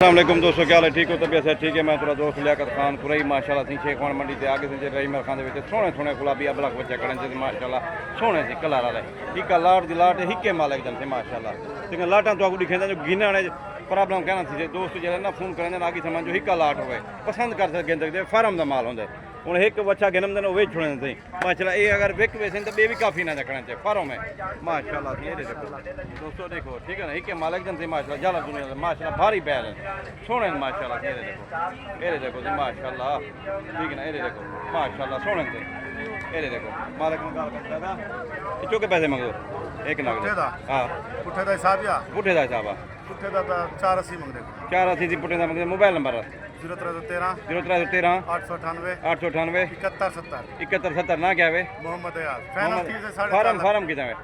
अस्सलाम दोस्तों, क्या हाल है? ठीक हो? तबीयत है? ठीक है। मैं थोड़ा दोस्त लियाकत खान कुरई माशाल्लाह सी शेख खान मंडी से आगे से रही मरखान के सोने सोने गुलाबी अबलख बच्चे खड़े से माशाल्लाह सोने से कलर वाले हिक्का लाट दी लाट हिक्के मालिक जन से माशाल्लाह लेकिन लाटां तो आगू दिखे जो गिने ने प्रॉब्लम कहना थी दोस्त जो ना फोन करें आगे समझो हिक्का लाट हो पसंद कर सकते फार्म का माल होंगे हूँ एक बच्चा जन्म दिन वे छोड़े सही माशाल्लाह ये अगर विक वैसे तो बे भी काफ़ी ना रखना चाहिए फार्म है माशाल्लाह ये देखो दोस्तों देखो ठीक है ना हिक्के मालिक जन से माशाल्लाह जाला दुनिया माशाल्लाह भारी बैल है सोने माशाल्लाह ये देखो जी माशाल्लाह ठीक है ना ये देखो माशाल्लाह सोने से ये देखो मालिक ने गाल करता था चौके पैसे मंगो एक नग हाँ पुट्ठे का हिसाब या पुट्ठे का हिसाब पुट्ठे का 480 मंगदे 480 पुट्ठे का मंगदे मोबाइल नंबर 0313 898 898 7170 7170 ना क्या है मोहम्मद यार फाइनल फीस है फार्म फार्म कितना है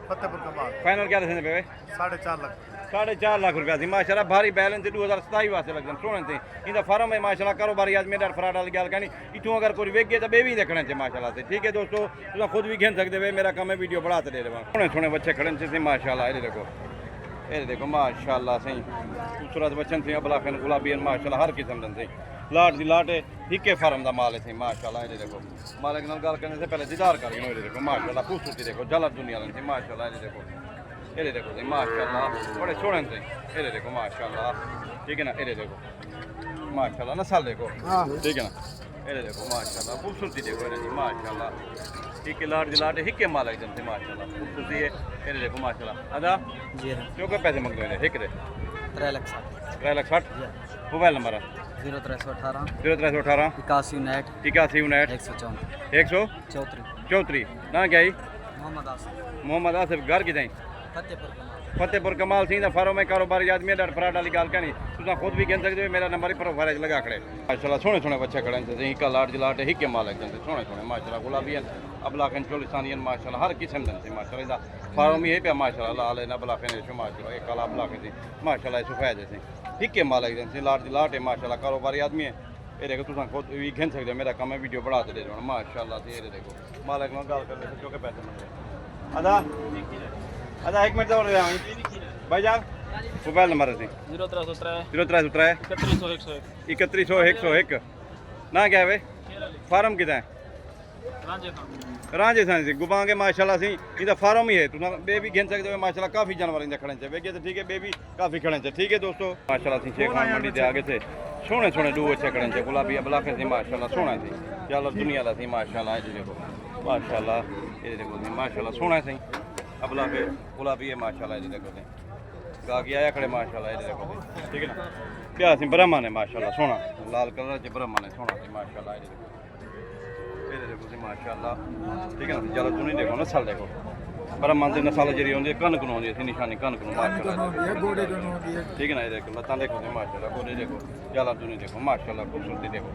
फतेहपुर कमाल फाइनल क्या दसने पे 4.5 लाख 4.5 लाख रुपया थी माशाल्लाह भारी बैलेंस 2027 वास्ते लगन सोने से इंदा फार्म है माशाल्लाह कारोबारी आज मेरा फराड वाली गल कहनी इतों अगर कोई वेग गया तो बे भी देखना चाहिए माशाल्लाह से ठीक है दोस्तों तुम खुद भी घेन सकते हो मेरा काम है वीडियो बढ़ाते दे रहे सोने सोने बच्चे खड़े से माशाल्लाह ये देखो माशाल्लाह सही खूबसूरत बच्चन से अबलाखन गुलाबी माशाल्लाह हर किस्म दन से लाट दी लाट हिक्के फार्म का माल है माशाल्लाह ये देखो मालिक नाल गल करने से पहले दीदार कर ये देखो माशाल्लाह खूबसूरती देखो जलत दुनिया से माशाल्लाह ये देखो जी माशाल्लाह बड़े सोने से ये देखो माशाल्लाह ठीक है ना ये देखो माशाल्लाह नस्ल देखो ठीक है ना ये देखो माशाल्लाह खूबसूरती देखो जी माशाल्लाह ठीक है लाट दी लाट हिक्के मालिक जन से माशाल्लाह खूबसूरती है ये देखो माशाल्लाह अदा जी क्यों के पैसे मंगते हैं हिक दे 3 लाख 60 मोबाइल नंबर 0318 0318 81 81 134 ना क्या ही मोहम्मद आसिफ घर की फतेहपुर कमाल सिंह फार्म में कारोबारी आदमी डर फराड वाली गल कहनी तुम खुद भी गिन सकते हो मेरा नंबर ही प्रोफाइल लगा खड़े माशाल्लाह सोने सोने बच्चे खड़े से हिक्का लाट जलाट हिक्के मालिक जन सोने सोने माशाल्लाह गुलाबी अबलाखन चोलिस्तानी माशाल्लाह हर किस्म दन से माशाल्लाह फार्म ही पे माशाल्लाह लाल अबलाखन माशाल्लाह एक काला अबलाखन से माशाल्लाह सफेद से हिक्के मालिक जन से लाट जलाट है माशाल्लाह कारोबारी आदमी है ये देखो तुम खुद भी गिन सकते हो मेरा काम है वीडियो बढ़ाते दे रहे माशाल्लाह ये देखो मालिक में गल कर ले क्योंकि पैसे मंगे अदा अदा एक मिनट और भाईजान मोबाइल नंबर है 0317 3101 ना क्या है फार्म कितना है रांझे सा गुबांगे माशाल्लाह सी इधर फार्म ही है तुम बे भी गिन सकते हो माशाल्लाह काफ़ी जानवर इधर खड़े वेगे तो ठीक है बे भी काफ़ी खड़े ठीक है दोस्तों माशाल्लाह सी शेख खान मंडी से आगे से सोने सोने दो अच्छे खड़े गुलाबी अबलाखे से माशाल्लाह सोना सी चलो दुनिया का सी माशाल्लाह ये देखो माशाल्लाह ये देखो माशाल्लाह सोना सही अबलाखे गुलाबी है माशाल्लाह ये देखो गागी आया खड़े माशाल्लाह ये देखो ठीक है ना क्या सी ब्रह्मन है माशाल्लाह सोना लाल कलर से ब्रह्मन है सोना सी माशाल्लाह ये देखो जी माशाल्लाह ठीक है ना चलो तुम नहीं देखो नस्ल देखो ब्रह्मन की नस्ल जी होंगी कनक नू होंगी निशानी कनक नू माशाल्लाह ठीक है ना ये देखो लत्तां देखो जी माशाल्लाह गोडे देखो चलो तुम नहीं देखो माशाल्लाह खूबसूरती देखो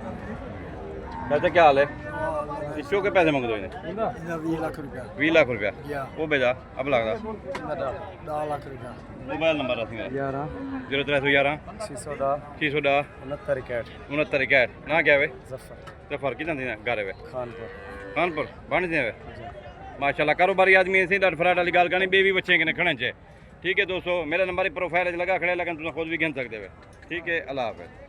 वैसे क्या हाल है इसको के पैसे मंगते हैं 20 लाख रुपया वो भेजा अब लगता 10 लाख रुपया मोबाइल नंबर 0311 610 69 ना क्या है जफर कितना दिन घर है खानपुर बन दे माशाल्लाह कारोबारी आदमी ऐसे डर फराड वाली गल करनी बेबी बच्चे कने खड़े चे ठीक है दोस्तों मेरा नंबर ही प्रोफाइल लगा खड़े लेकिन तुम खुद भी गिन सकते हो ठीक है अल्लाह हाफ़िज़।